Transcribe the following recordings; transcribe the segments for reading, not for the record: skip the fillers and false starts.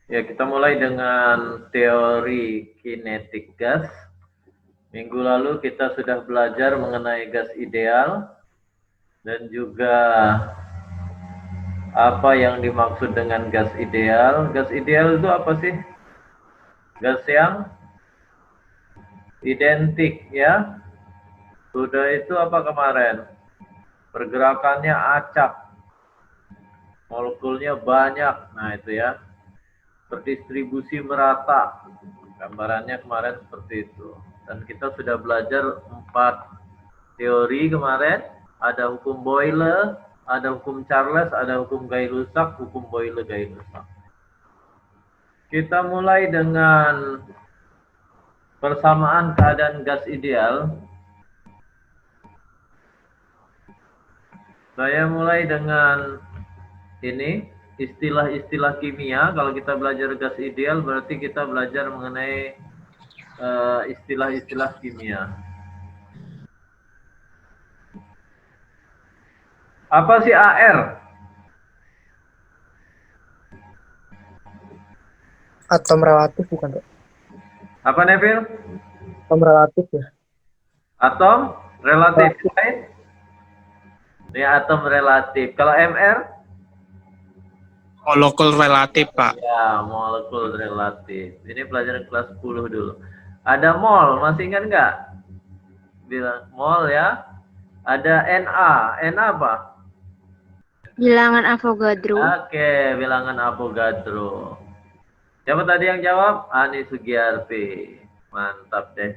Ya, kita mulai dengan teori kinetik gas. Minggu lalu kita sudah belajar mengenai gas ideal dan juga apa yang dimaksud dengan gas ideal. Gas ideal itu apa sih? Gas yang identik ya. Sudah itu apa kemarin? Pergerakannya acak, molekulnya banyak. Nah, itu ya. Berdistribusi merata. Gambarannya kemarin seperti itu. Dan kita sudah belajar 4 teori kemarin. Ada hukum Boyle, ada hukum Charles, ada hukum Gay-Lussac, hukum Boyle-Gay-Lussac. Kita mulai dengan persamaan keadaan gas ideal. Saya mulai dengan ini, istilah-istilah kimia. Kalau kita belajar gas ideal, berarti kita belajar mengenai istilah-istilah kimia. Apa sih AR? Atom relatif bukan, Pak? Apa, Neville? Atom relatif ya. Atom relatif. Lain? Ya, atom relatif. Kalau MR? Molekul relatif, Pak. Ya, molekul relatif. Ini pelajaran kelas 10 dulu. Ada mol, masih ingat nggak? Bilang mol ya. Ada Na. Na apa? Bilangan Avogadro. Oke, bilangan Avogadro. Siapa tadi yang jawab? Ani Sugiyarti. Mantap deh.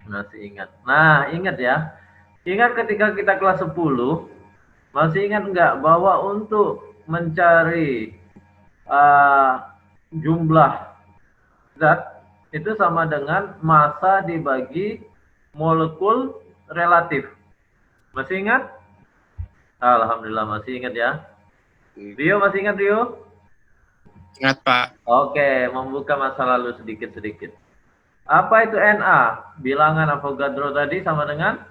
Masih ingat. Nah, ingat ya. Ingat ketika kita kelas 10, masih ingat nggak bahwa untuk mencari jumlah zat itu sama dengan massa dibagi molekul relatif. Masih ingat? Alhamdulillah masih ingat ya. Rio masih ingat, Rio? Ingat, Pak. Oke, membuka masa lalu sedikit-sedikit. Apa itu Na? Bilangan Avogadro tadi sama dengan?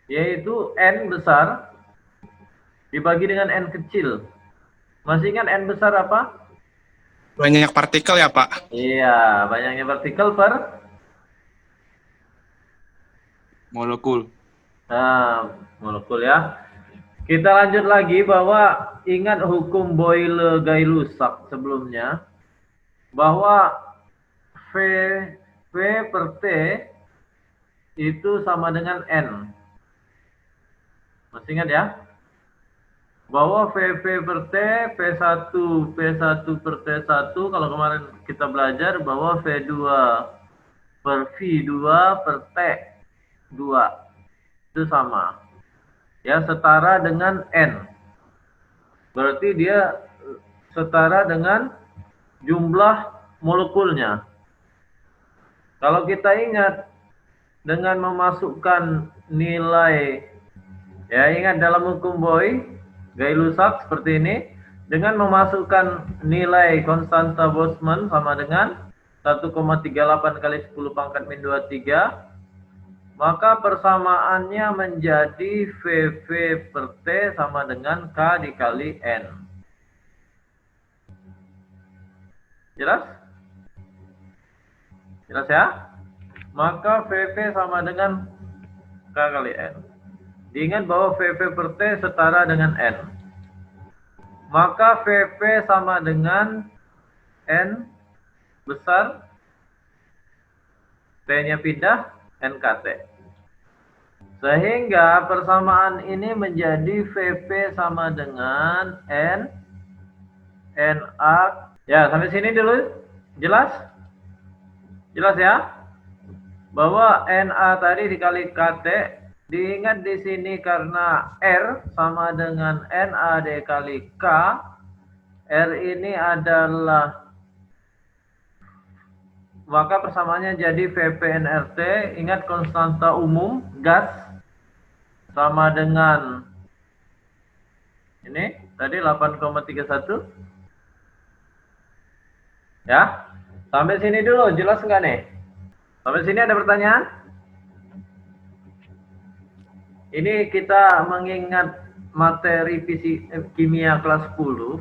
Yaitu N besar dibagi dengan N kecil. Masih ingat N besar apa? Banyak partikel ya, Pak? Iya, banyaknya partikel per? Molekul. Nah, molekul ya. Kita lanjut lagi bahwa ingat hukum Boyle-Gay-Lussac sebelumnya. Bahwa V per T itu sama dengan N. Masih ingat ya? Bahwa VV per T, P1 per T1, kalau kemarin kita belajar bahwa V2 per V2 per T2 itu sama. Ya, setara dengan N. Berarti dia setara dengan jumlah molekulnya. Kalau kita ingat dengan memasukkan nilai, ya ingat dalam hukum Gay-Lussac seperti ini, dengan memasukkan nilai konstanta Boltzmann sama dengan 1,38 kali 10 pangkat min 23, maka persamaannya menjadi VV per T sama dengan K dikali N. Jelas? Jelas ya? Maka VV sama dengan K kali N. Diingat bahwa VV per T setara dengan N. Maka VV sama dengan N besar, T-nya pindah, NKT. Sehingga persamaan ini menjadi VP sama dengan N, NA. Ya, sampai sini dulu. Jelas? Jelas ya? Bahwa NA tadi dikali KT. Diingat di sini karena R sama dengan NAD kali K. R ini adalah, maka persamaannya jadi VPNRT. Ingat konstanta umum gas sama dengan ini tadi 8,31. Ya, sampai sini dulu. Jelas nggak nih? Sampai sini ada pertanyaan? Ini kita mengingat materi kimia kelas 10.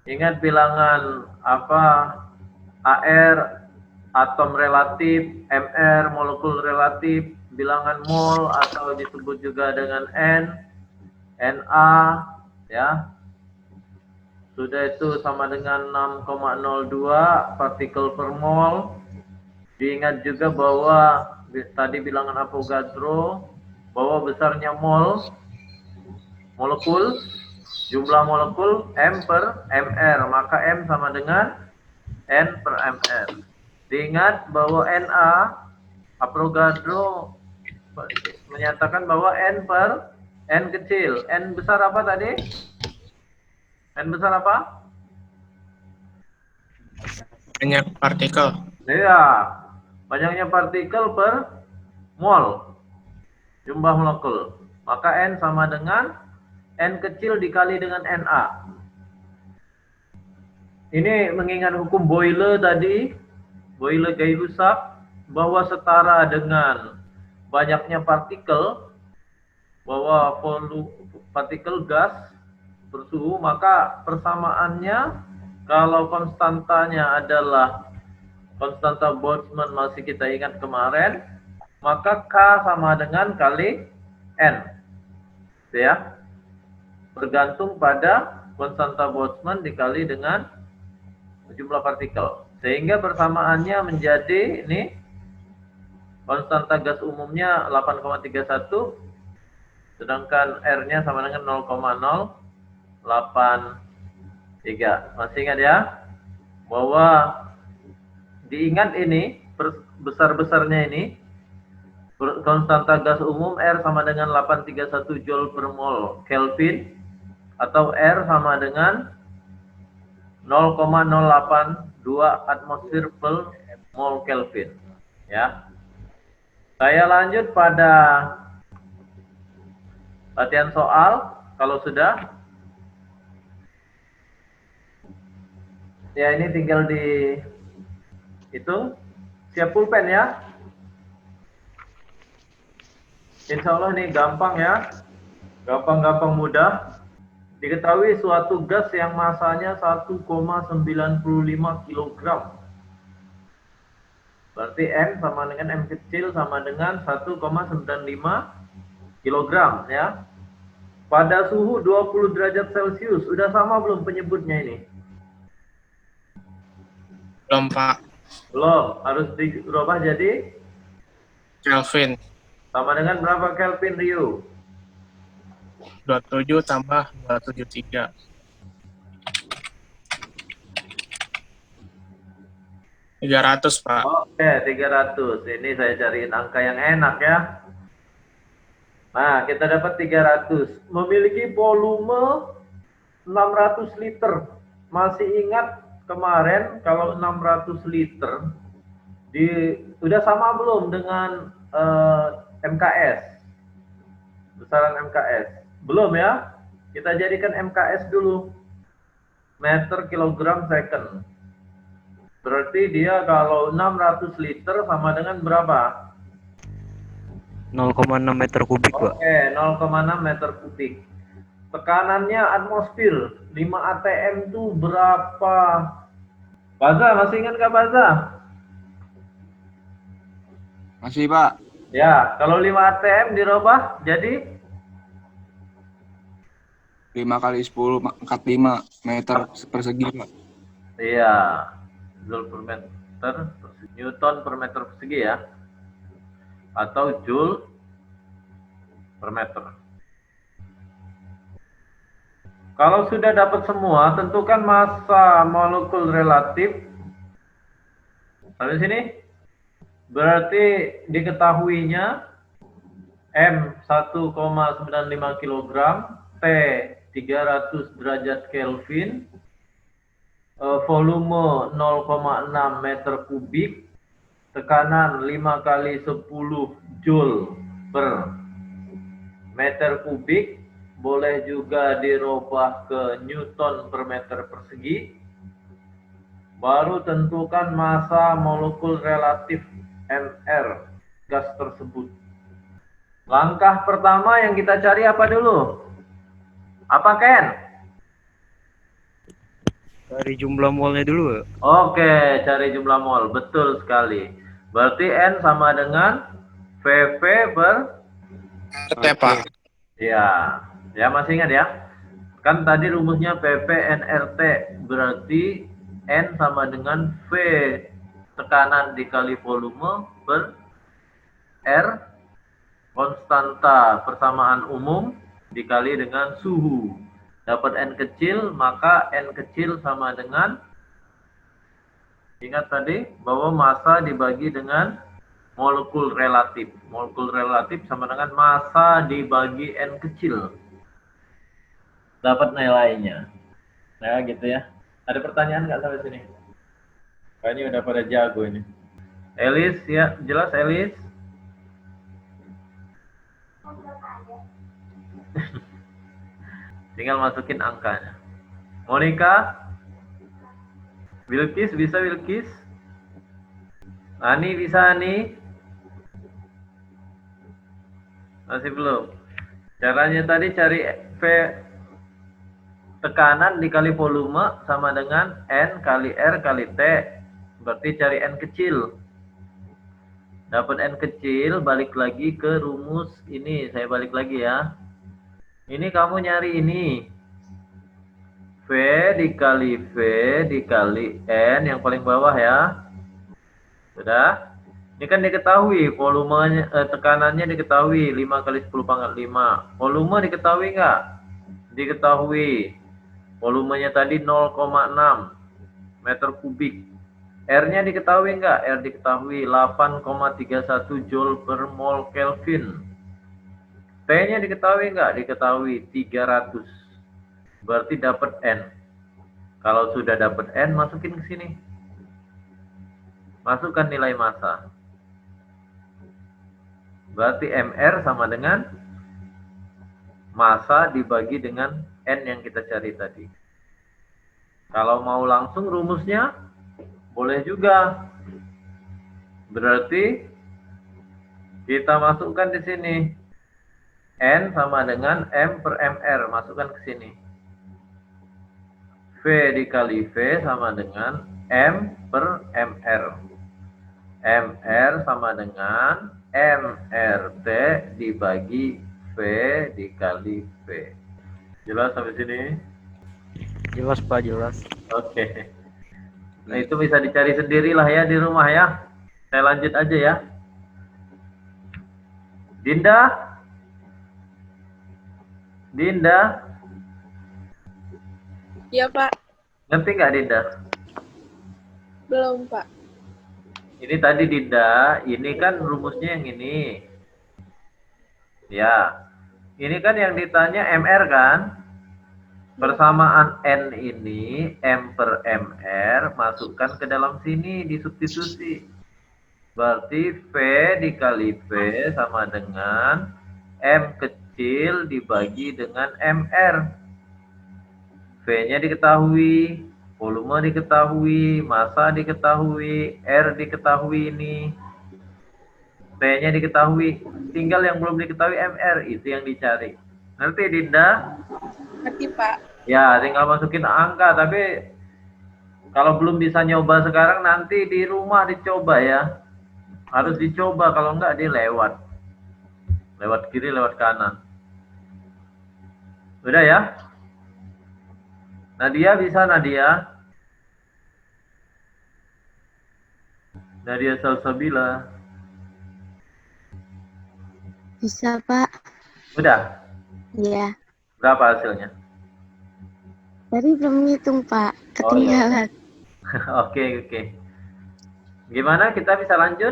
Ingat bilangan apa? AR atom relatif, MR molekul relatif, bilangan mol atau disebut juga dengan N, Na, ya. Sudah itu sama dengan 6,02 partikel per mol. Diingat juga bahwa tadi bilangan Avogadro bahwa besarnya molekul, jumlah molekul M per Mr, maka M sama dengan N per Mr. Diingat bahwa Na Avogadro menyatakan bahwa N per N kecil. N besar apa tadi? N besar apa? Banyak partikel. Iya, banyaknya partikel per mol jumlah molekul. Maka N sama dengan N kecil dikali dengan Na. Ini mengingat hukum Boyle tadi, Boyle-Gay-Lussac, bahwa setara dengan banyaknya partikel, bahwa volume partikel gas bersuhu, maka persamaannya kalau konstantanya adalah konstanta Boltzmann, masih kita ingat kemarin, maka K sama dengan kali N. Ya. Bergantung pada konstanta Boltzmann dikali dengan jumlah partikel. Sehingga persamaannya menjadi ini konstanta gas umumnya 8,31, sedangkan R-nya sama dengan 0,083. Masih ingat ya? Bahwa diingat ini besar-besarnya ini konstanta gas umum R sama dengan 831 Joule per mol Kelvin, atau R sama dengan 0,082 atmosfer per mol Kelvin. Ya. Saya lanjut pada latihan soal. Kalau sudah, ya ini tinggal dihitung. Siap pulpen ya. Insya Allah ini gampang ya. Gampang-gampang mudah. Diketahui suatu gas yang masanya 1,95 kg. Berarti M sama dengan M kecil sama dengan 1,95 kg ya. Pada suhu 20 derajat Celcius. Sudah sama belum penyebutnya ini? Belum, Pak. Belum. Harus dirubah jadi Kelvin. sama dengan berapa Kelvin, Rio? 27 tambah 273. 300, Pak. Oke, 300. Ini saya cariin angka yang enak ya. Nah, kita dapat 300. Memiliki volume 600 liter. Masih ingat kemarin kalau 600 liter udah sama belum dengan MKS? Besaran MKS. Belum ya? Kita jadikan MKS dulu. Meter kilogram second. Berarti dia kalau 600 liter sama dengan berapa? 0,6 meter kubik, Pak. Oke, 0,6 meter kubik. Tekanannya atmosfer 5 atm itu berapa? Baza, masih ingat nggak Baza? Masih, Pak. Ya, kalau 5 atm dirubah jadi 5 kali 10 angkat 5 meter persegi, Pak. iya, Joule per meter, Newton per meter persegi ya. Atau Joule per meter. Kalau sudah dapat semua, tentukan massa molekul relatif. Sampai sini? Berarti diketahuinya M 1,95 kg, T 300 derajat Kelvin, volume 0,6 meter kubik, tekanan 5 kali 10 Joule per meter kubik, boleh juga dirubah ke Newton per meter persegi. Baru tentukan massa molekul relatif Mr gas tersebut. Langkah pertama yang kita cari apa dulu? Apa, Ken? Cari jumlah molnya dulu ya. Oke, cari jumlah mol. Betul sekali. Berarti N sama dengan VV per RT, Pak. ya. Ya, masih ingat ya? Kan tadi rumusnya PP NRT. Berarti N sama dengan V tekanan dikali volume per R konstanta persamaan umum dikali dengan suhu. Dapat N kecil, maka N kecil sama dengan, ingat tadi bahwa massa dibagi dengan molekul relatif. Molekul relatif sama dengan massa dibagi N kecil. Dapat nilainya. Nah, gitu ya. Ada pertanyaan nggak sampai sini? Kayaknya udah pada jago ini. Elis, ya, jelas Elis? Tinggal masukin angkanya. Monica? Wilkis, bisa Wilkis? Ani, bisa Ani? Masih belum? Caranya tadi cari V tekanan dikali volume sama dengan N kali R kali T. Berarti cari N kecil. Dapat N kecil, balik lagi ke rumus ini. Saya balik lagi ya. Ini kamu nyari ini. V dikali V dikali N yang paling bawah ya. Sudah? Ini kan diketahui volumenya, tekanannya diketahui 5 kali 10 pangkat 5. Volume diketahui nggak? Diketahui. Volumenya tadi 0,6 meter kubik. R-nya diketahui nggak? R diketahui 8,31 Joule per mol Kelvin. T-nya diketahui nggak? Diketahui 300. Berarti dapat N. Kalau sudah dapat N, masukin ke sini. Masukkan nilai massa. Berarti MR sama dengan massa dibagi dengan N yang kita cari tadi. Kalau mau langsung rumusnya, boleh juga. Berarti kita masukkan di sini. N sama dengan M per MR. Masukkan ke sini. V dikali V sama dengan M per MR. MR sama dengan MRT dibagi V dikali V. Jelas sampai sini? Jelas Pak, jelas. Oke. Nah, itu bisa dicari sendirilah ya di rumah ya. Saya lanjut aja ya. Dinda? Dinda? Iya, Pak. Ngerti nggak Dinda? Belum, Pak. Ini tadi Dinda, ini kan rumusnya yang ini. Ya. Ini kan yang ditanya MR kan? Persamaan N ini, M per MR, masukkan ke dalam sini, disubstitusi. Berarti V dikali V sama dengan M kecil dibagi dengan MR. V-nya diketahui, volume diketahui, massa diketahui, R diketahui ini. T-nya diketahui, tinggal yang belum diketahui MR, itu yang dicari. Ngerti Dinda? Ngerti, Pak. Ya, tinggal masukin angka, tapi kalau belum bisa nyoba sekarang, nanti di rumah dicoba ya. Harus dicoba, kalau enggak dia lewat. Lewat kiri, lewat kanan. Udah ya? Nadia bisa, Nadia? Nadia Salsabila. Bisa, Pak. Udah? Iya. Berapa hasilnya? Tadi belum ngitung, Pak. Ketinggalan. Oke. Gimana kita bisa lanjut?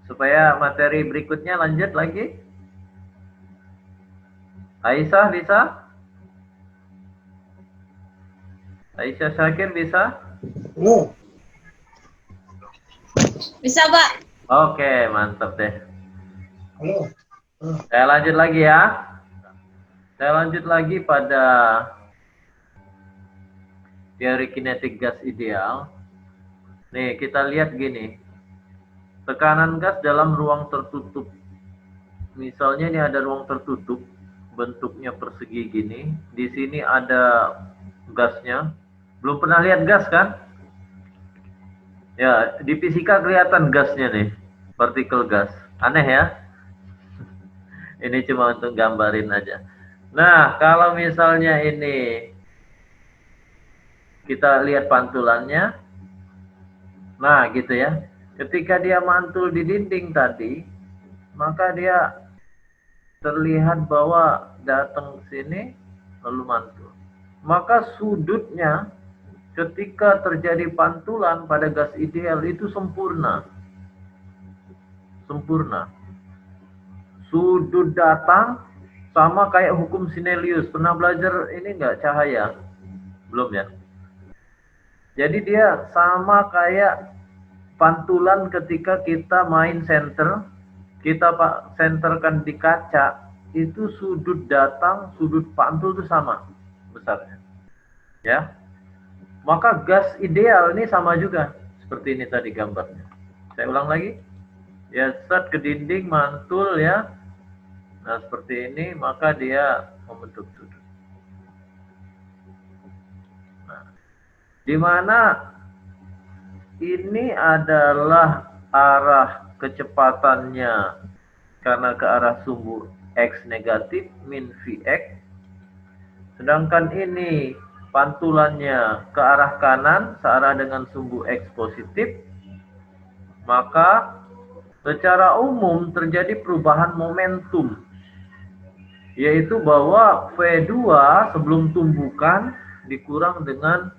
Supaya materi berikutnya lanjut lagi. Aisyah bisa? Aisyah Syakir bisa? Bisa, Pak. Oke, mantap deh. Saya lanjut lagi ya. Saya lanjut lagi pada teori kinetik gas ideal. Nih, kita lihat gini. Tekanan gas dalam ruang tertutup. Misalnya ini ada ruang tertutup. bentuknya persegi gini. Di sini ada gasnya. Belum pernah lihat gas kan? Ya, di fisika kelihatan gasnya nih, partikel gas. Aneh ya? Ini cuma untuk gambarin aja. Nah, kalau misalnya ini kita lihat pantulannya, nah gitu ya. Ketika dia mantul di dinding tadi, maka dia terlihat bahwa datang ke sini lalu mantul. Maka sudutnya ketika terjadi pantulan pada gas ideal itu sempurna. Sempurna. Sudut datang sama kayak hukum Snellius. Pernah belajar ini enggak, cahaya? Belum ya? Jadi dia sama kayak pantulan ketika kita main center, kita centerkan di kaca, itu sudut datang, sudut pantul itu sama besarnya. Ya. Maka gas ideal ini sama juga seperti ini tadi gambarnya. Saya ulang lagi. Ya, set ke dinding mantul ya. Nah, seperti ini maka dia membentuk sudut. Nah, di mana ini adalah arah kecepatannya karena ke arah sumbu X negatif min Vx. Sedangkan ini pantulannya ke arah kanan searah dengan sumbu X positif. Maka secara umum terjadi perubahan momentum. Yaitu bahwa V2 sebelum tumbukan dikurang dengan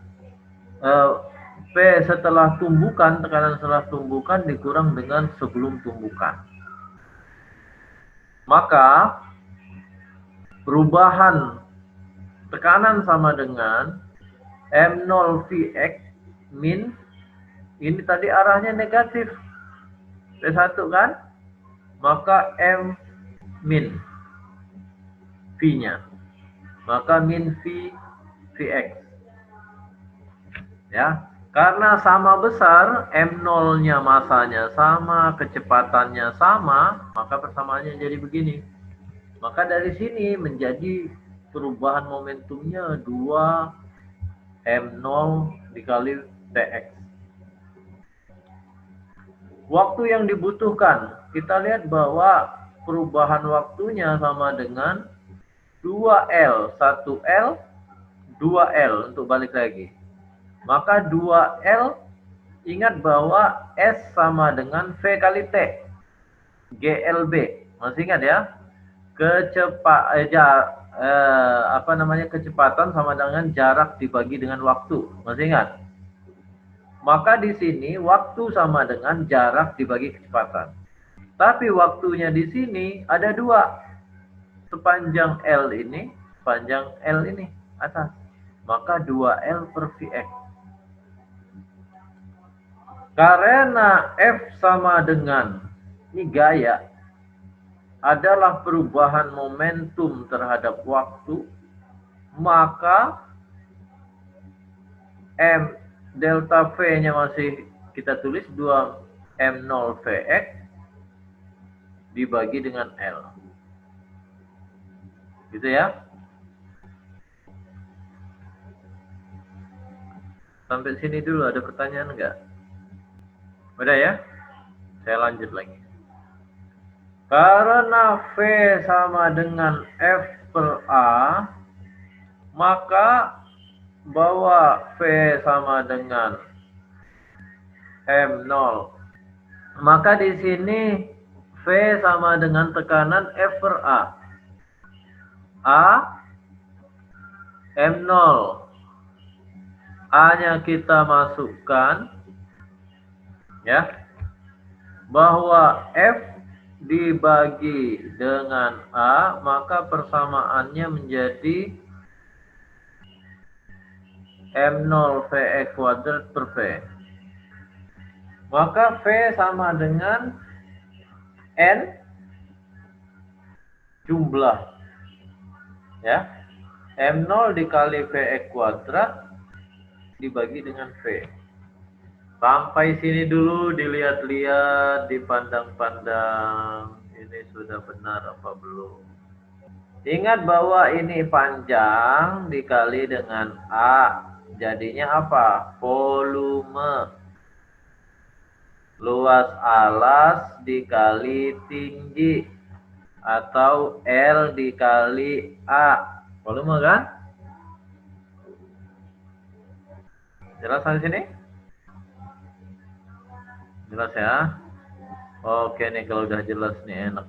P setelah tumbukan, tekanan setelah tumbukan dikurang dengan sebelum tumbukan. Maka perubahan tekanan sama dengan M0 Vx min, ini tadi arahnya negatif, P1 kan? Maka M min V-nya. Maka min V Vx. Ya. Karena sama besar, M0-nya masanya sama, kecepatannya sama, maka persamaannya jadi begini. Maka dari sini menjadi perubahan momentumnya 2 M0 dikali Tx. Waktu yang dibutuhkan, kita lihat bahwa perubahan waktunya sama dengan 2L, 1L, 2L untuk balik lagi. Maka 2L, ingat bahwa S sama dengan V kali T. GLB. Masih ingat ya? Kecepatan sama dengan jarak dibagi dengan waktu. Masih ingat? Maka di sini waktu sama dengan jarak dibagi kecepatan. Tapi waktunya di sini ada dua. Sepanjang L ini, sepanjang L ini atas. Maka 2L per Vx. Karena F sama dengan, ini gaya, adalah perubahan momentum terhadap waktu, maka M delta V-nya masih kita tulis 2M0 Vx dibagi dengan L. Gitu ya. Sampai sini dulu, ada pertanyaan enggak? Udah ya? Saya lanjut lagi. Karena V sama dengan F per A, maka bahwa V sama dengan M0. Maka di sini V sama dengan tekanan F per A. A, M0. A-nya kita masukkan. Ya, bahwa F dibagi dengan A, maka persamaannya menjadi M0 Vx kuadrat per V. Maka V sama dengan N jumlah. Ya, M0 dikali Vx kuadrat dibagi dengan V. Sampai sini dulu, dilihat-lihat, dipandang-pandang. Ini sudah benar apa belum? Ingat bahwa ini panjang dikali dengan A. Jadinya apa? Volume. Luas alas dikali tinggi. Atau L dikali A. Volume kan? Jelas sampai sini? Jelas ya? Oke nih, kalau udah jelas nih enak.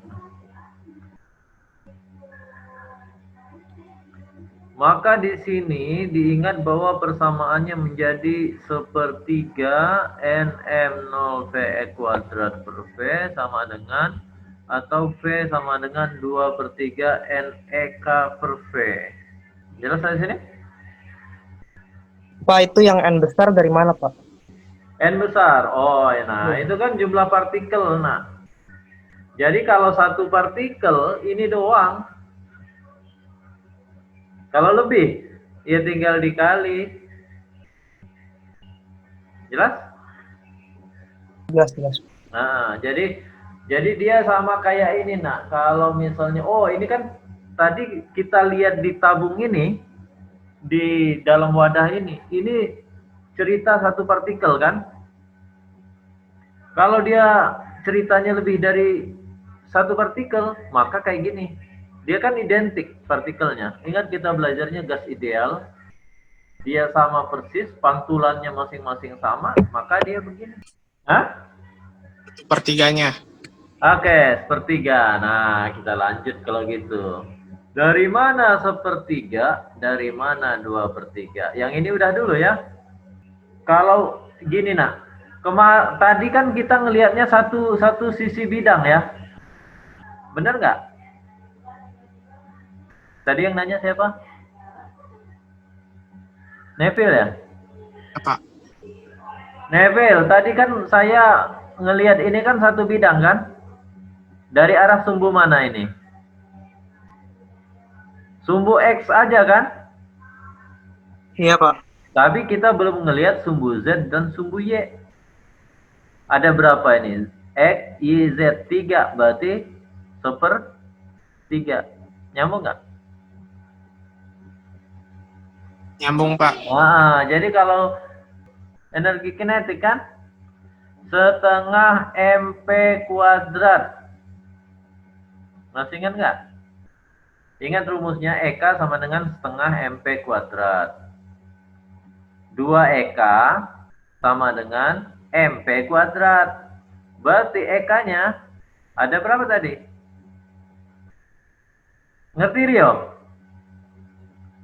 Maka di sini diingat bahwa persamaannya menjadi sepertiga NM0 VE kuadrat per V sama dengan, atau V sama dengan 2/3 NEK per V. Jelas di sini? Pak, itu yang N besar dari mana, Pak? N besar. Oh, nah itu kan jumlah partikel. Nah, jadi kalau satu partikel ini doang. Kalau lebih, ya tinggal dikali. Jelas? Jelas. Nah, jadi dia sama kayak ini, nak. Kalau misalnya, oh ini kan tadi kita lihat di tabung ini, di dalam wadah ini cerita satu partikel kan? Kalau dia ceritanya lebih dari satu partikel, maka kayak gini. Dia kan identik partikelnya. Ingat kita belajarnya gas ideal. Dia sama persis, pantulannya masing-masing sama, maka dia begini. Hah? Sepertiganya. Oke, sepertiga. Nah, kita lanjut kalau gitu. Dari mana sepertiga? Dari mana 2/3? Yang ini udah dulu ya. Kalau gini, nak. Tadi kan kita ngelihatnya satu sisi bidang ya. Bener nggak? Tadi yang nanya siapa? Neville ya? Apa? Neville, tadi kan saya ngelihat ini kan satu bidang kan? Dari arah sumbu mana ini? Sumbu X aja kan? Iya, Pak. Tapi kita belum ngelihat sumbu Z dan sumbu Y. Ada berapa ini? X, Y, Z 3, berarti 1/3. Nyambung nggak? Nyambung, Pak. Wah, jadi kalau energi kinetik kan setengah MP kuadrat. Masih ingat nggak? Ingat rumusnya, EK sama dengan setengah MP kuadrat. 2 EK sama dengan MP kuadrat. Berarti EK-nya ada berapa tadi? Ngerti, Rio?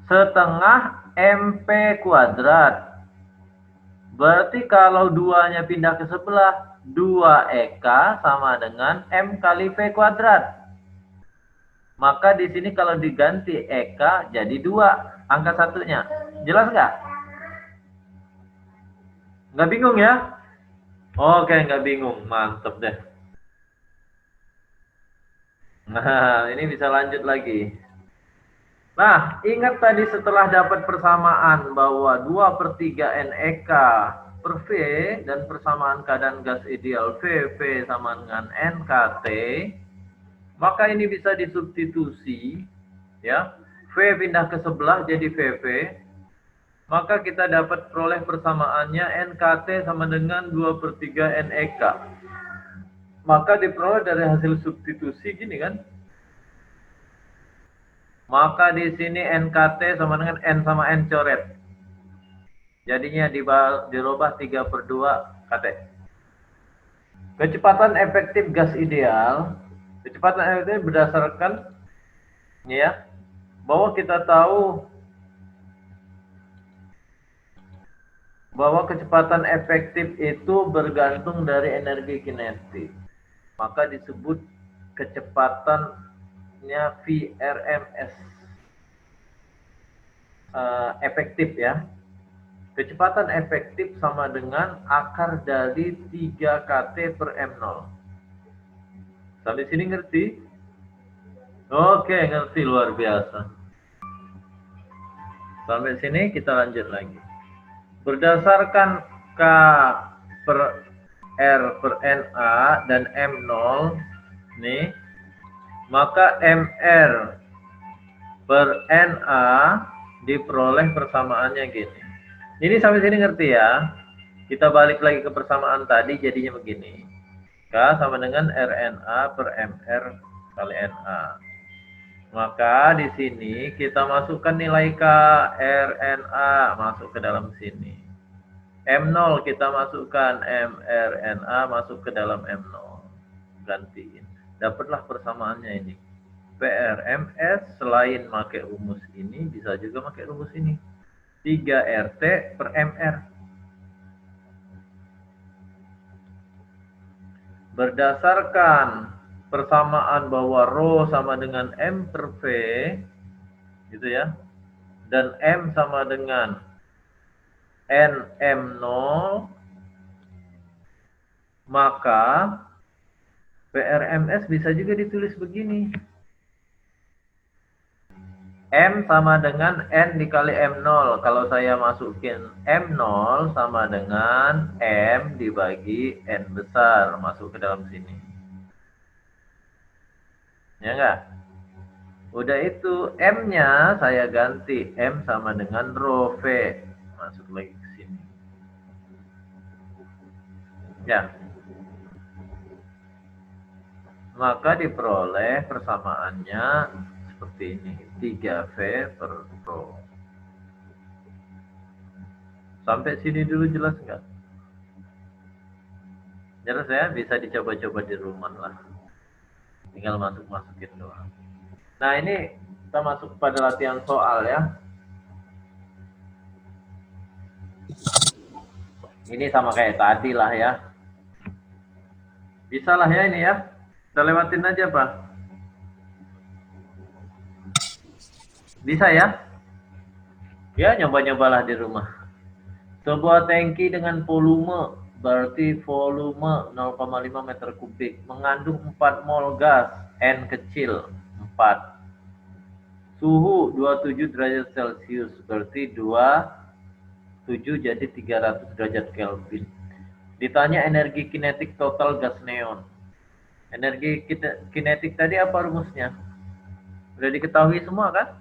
Setengah MP kuadrat. Berarti kalau 2-nya pindah ke sebelah, 2 EK sama dengan M kali V kuadrat. Maka di sini kalau diganti EK jadi 2, angka satunya. Jelas nggak? Nggak bingung ya? Oke, nggak bingung. Mantep deh. Nah, ini bisa lanjut lagi. Nah, ingat tadi setelah dapat persamaan bahwa 2/3 NEK per V dan persamaan keadaan gas ideal VV sama dengan NKT, maka ini bisa disubstitusi, ya. V pindah ke sebelah jadi VV, maka kita dapat peroleh persamaannya NKT sama dengan 2/3 NEK. Maka diperoleh dari hasil substitusi gini kan. Maka di sini NKT sama dengan N sama N coret. Jadinya dirubah 3/2 KT. Kecepatan efektif gas ideal. Kecepatan efektif berdasarkan ya, bahwa kita tahu bahwa kecepatan efektif itu bergantung dari energi kinetik. Maka disebut kecepatannya VRMS efektif ya. Kecepatan efektif sama dengan akar dari 3 KT per M0. Sampai sini ngerti? Oke, ngerti, luar biasa. Sampai sini kita lanjut lagi. Berdasarkan K per R per NA dan M0 nih, maka MR per NA diperoleh persamaannya gini. Ini sampai sini ngerti ya? Kita balik lagi ke persamaan tadi, jadinya begini. K sama dengan RNA per MR kali NA. Maka di sini kita masukkan nilai K, RNA masuk ke dalam sini. M0 kita masukkan, mRNA masuk ke dalam M0. Gantiin. Dapatlah persamaannya ini. PRMS selain pakai rumus ini, bisa juga pakai rumus ini. 3RT per MR. Berdasarkan persamaan bahwa rho sama dengan M per V, gitu ya, dan M sama dengan NM0, maka PRMS bisa juga ditulis begini. M sama dengan N dikali M0. Kalau saya masukin M0 sama dengan M dibagi N besar. Masuk ke dalam sini. Ya enggak? Udah itu M-nya saya ganti. M sama dengan rho V. Masuk lagi ke sini. Ya. Maka diperoleh persamaannya seperti ini. 3V per rho. Sampai sini dulu jelas nggak? Jelas ya, bisa dicoba-coba di rumah lah. Tinggal masukin doang. Nah ini kita masuk pada latihan soal ya. Ini sama kayak tadi lah ya. Bisa lah ya ini ya. Kita lewatin aja Pak. Bisa ya? Ya, nyoba-nyobalah di rumah. Sebuah tangki dengan volume, berarti volume 0,5 meter kubik, mengandung 4 mol gas, N kecil, 4. Suhu 27 derajat Celcius, berarti 27 jadi 300 derajat Kelvin. Ditanya energi kinetik total gas neon. Energi kinetik tadi apa rumusnya? Sudah diketahui semua kan?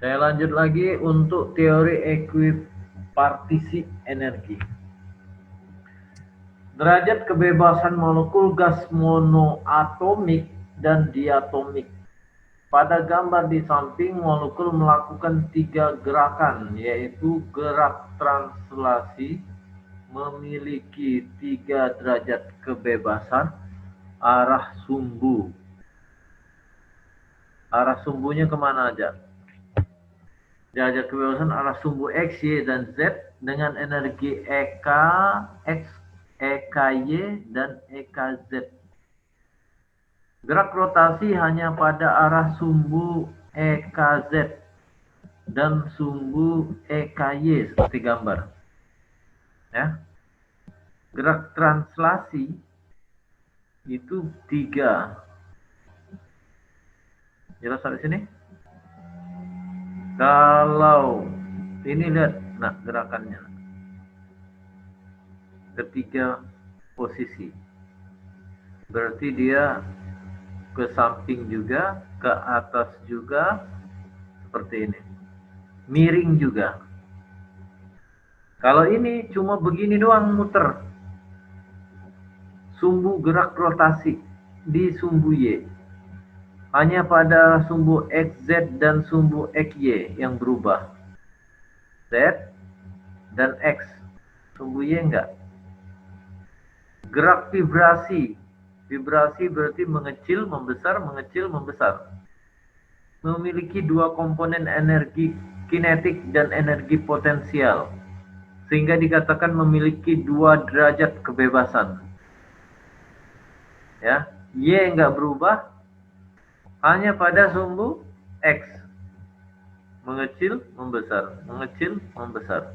Saya lanjut lagi untuk teori ekuipartisi energi. Derajat kebebasan molekul gas monoatomik dan diatomik. Pada gambar di samping, molekul melakukan 3 gerakan, yaitu gerak translasi, memiliki 3 derajat kebebasan, arah sumbu. Arah sumbunya kemana aja? Derajat kebebasan arah sumbu X, Y, dan Z dengan energi EK, X, EKY, dan EKZ. Gerak rotasi hanya pada arah sumbu EKZ dan sumbu EKY seperti gambar. Ya. Gerak translasi itu 3. Jelas sampai sini? Kalau ini lihat, nah gerakannya ketiga posisi, berarti dia ke samping juga, ke atas juga, seperti ini, miring juga. Kalau ini cuma begini doang muter, sumbu gerak rotasi di sumbu Y. Hanya pada sumbu XZ dan sumbu XY yang berubah. Z dan X. Sumbu Y enggak. Gerak vibrasi. Vibrasi berarti mengecil, membesar, mengecil, membesar. Memiliki 2 komponen energi kinetik dan energi potensial. Sehingga dikatakan memiliki 2 derajat kebebasan. Ya, Y enggak berubah. Hanya pada sumbu X. Mengecil, membesar. Mengecil, membesar.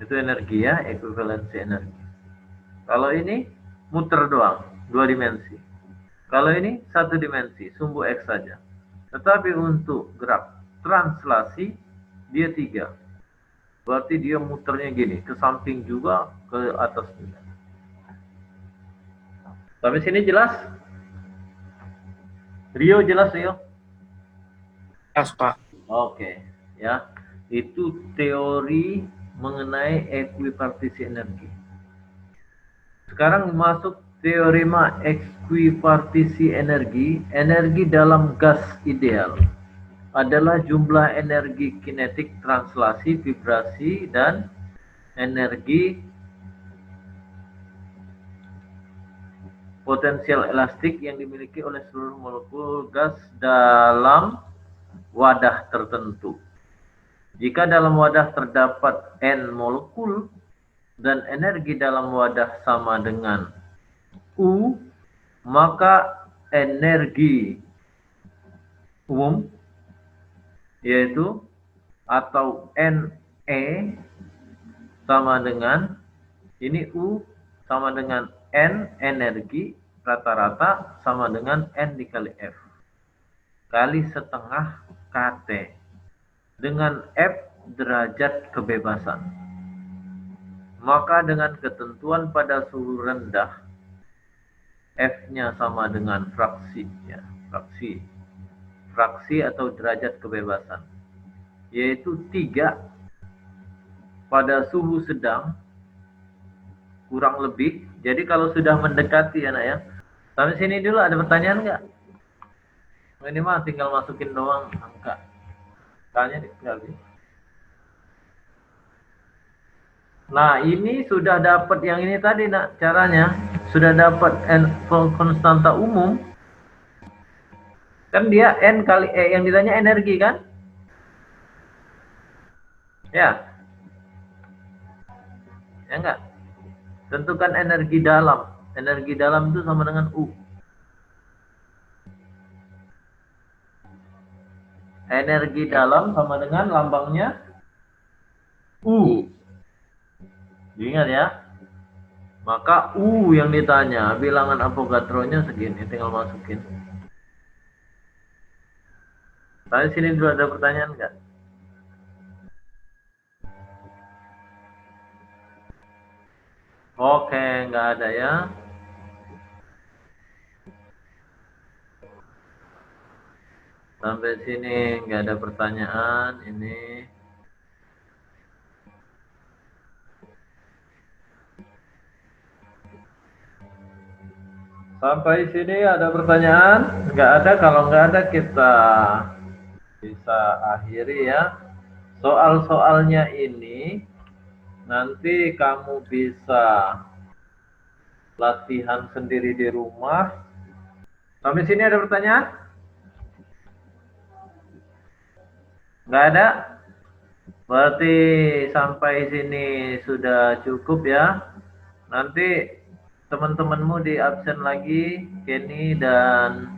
Itu energi ya, ekuivalensi energi. Kalau ini muter doang, 2 dimensi. Kalau ini 1 dimensi, sumbu X saja. Tetapi untuk gerak translasi, dia 3. Berarti dia muternya gini, ke samping juga, ke atas juga. Sampai sini jelas? Rio jelas, Rio? Jelas, Pak. Oke, ya. Itu teori mengenai ekuipartisi energi. Sekarang masuk teorema ekuipartisi energi. Energi dalam gas ideal adalah jumlah energi kinetik, translasi, vibrasi, dan energi potensial elastik yang dimiliki oleh seluruh molekul gas dalam wadah tertentu. Jika dalam wadah terdapat N molekul dan energi dalam wadah sama dengan U, maka energi umum yaitu atau NE sama dengan ini U sama dengan N energi rata-rata sama dengan N dikali F kali setengah KT dengan F derajat kebebasan. Maka dengan ketentuan pada suhu rendah F-nya sama dengan fraksi ya, fraksi atau derajat kebebasan yaitu 3 pada suhu sedang kurang lebih. Jadi kalau sudah mendekati anak ya. Sampai sini dulu ada pertanyaan nggak? Ini mah tinggal masukin doang angka. Tanya dikali. Nah, ini sudah dapat yang ini tadi nak caranya. Sudah dapat N konstanta umum. Kan dia N kali E yang ditanya energi kan? Ya. Ya enggak? Tentukan energi dalam. Energi dalam itu sama dengan U. Energi dalam sama dengan lambangnya U. Diingat ya. Maka U yang ditanya, bilangan Avogadro-nya segini, tinggal masukin. Tadi sini dulu ada pertanyaan enggak? Oke, nggak ada ya. Sampai sini nggak ada pertanyaan. Ini sampai sini ada pertanyaan? Nggak ada. Kalau nggak ada kita bisa akhiri ya. Soal-soalnya ini nanti kamu bisa latihan sendiri di rumah. Sampai sini ada pertanyaan? Nggak ada? Berarti sampai sini sudah cukup ya. Nanti teman-temanmu di absen lagi, Kenny dan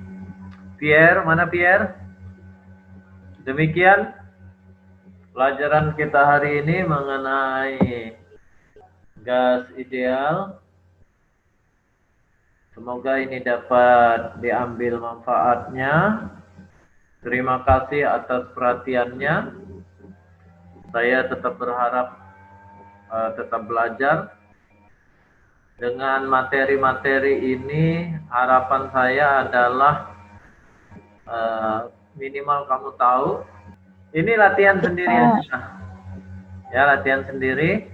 Pierre. Mana Pierre? Demikian pelajaran kita hari ini mengenai gas ideal. Semoga ini dapat diambil manfaatnya. Terima kasih atas perhatiannya. Saya tetap berharap tetap belajar. Dengan materi-materi ini, harapan saya adalah minimal kamu tahu. Ini latihan sendiri aja. Ya, latihan sendiri.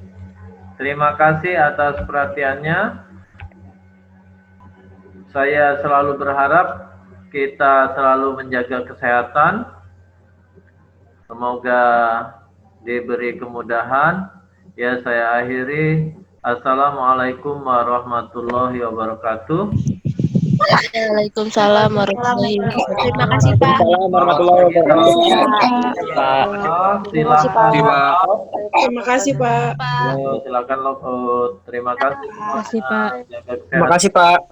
Terima kasih atas perhatiannya. Saya selalu berharap kita selalu menjaga kesehatan. Semoga diberi kemudahan. Ya, saya akhiri. Assalamualaikum warahmatullahi wabarakatuh. Waalaikumsalam warahmatullahi wabarakatuh. Terima kasih, Pak. Silakan. Terima kasih, Pak. Silakan logout. Terima kasih. Terima kasih Pak.